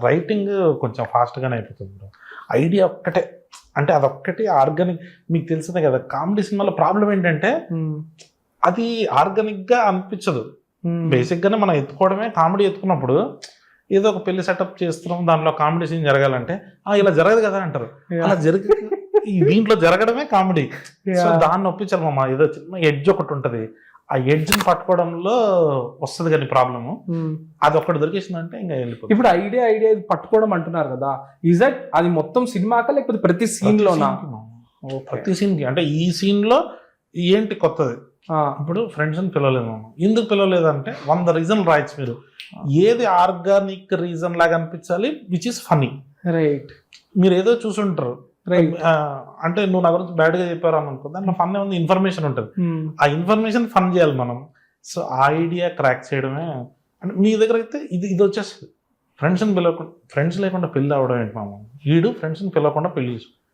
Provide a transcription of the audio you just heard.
Writing కొంచెం ఫాస్ట్గానే అయిపోతుంది bro. Idea ఒక్కటే, అంటే అదొక్కటి ఆర్గానిక్. మీకు తెలిసిందే కదా కామెడీ సినిమాలో ప్రాబ్లం ఏంటంటే అది ఆర్గానిక్గా అనిపించదు. బేసిక్గానే మనం ఎత్తుకోవడమే కామెడీ. ఎత్తుకున్నప్పుడు ఏదో ఒక పెళ్లి సెటప్ చేస్తున్నాం, దానిలో కామెడీ సీన్ జరగాలంటే ఇలా జరగదు కదా అంటారు. అలా దీంట్లో జరగడమే కామెడీ. సో దాన్ని ఒప్పించాలి మామ. ఏదో చిన్న ఎడ్జ్ ఒకటి ఉంటుంది, ఆ ఎడ్జ్ని పట్టుకోవడంలో వస్తుంది కానీ ప్రాబ్లము. అది ఒక్కటి దొరికేసిందంటే ఇంకా వెళ్ళిపోతుంది. ఇప్పుడు ఐడియా పట్టుకోవడం అంటున్నారు కదా, ఈజ్ దట్ అది మొత్తం సినిమాకా లేకపోతే ప్రతి సీన్ లోనా? ప్రతి సీన్కి. అంటే ఈ సీన్ లో ఏంటి కొత్తది? ఇప్పుడు ఫ్రెండ్స్ అని పిలవలేదు మనం. ఎందుకు పిలవలేదంటే 100 రీజన్ రాయొచ్చు మీరు. ఏది ఆర్గానిక్ రీజన్ లాగా అనిపించాలి, విచ్ ఇస్ ఫనీ. రైట్. మీరు ఏదో చూసుంటారు, అంటే నువ్వు నా గురించి బ్యాడ్గా చెప్పారు అని అనుకో, దాంట్లో ఫన్ ఉంది, ఇన్ఫర్మేషన్ ఉంటుంది. ఆ ఇన్ఫర్మేషన్ ఫన్ చేయాలి మనం. సో ఆ ఐడియా క్రాక్ చేయడమే. అంటే మీ దగ్గర అయితే ఇది వచ్చేస్తుంది. ఫ్రెండ్స్ని పిలవకుండా, ఫ్రెండ్స్ లేకుండా పెళ్ళి అవడం ఏంటి మామ? వీడు ఫ్రెండ్స్ని పిలవకుండా పెళ్లి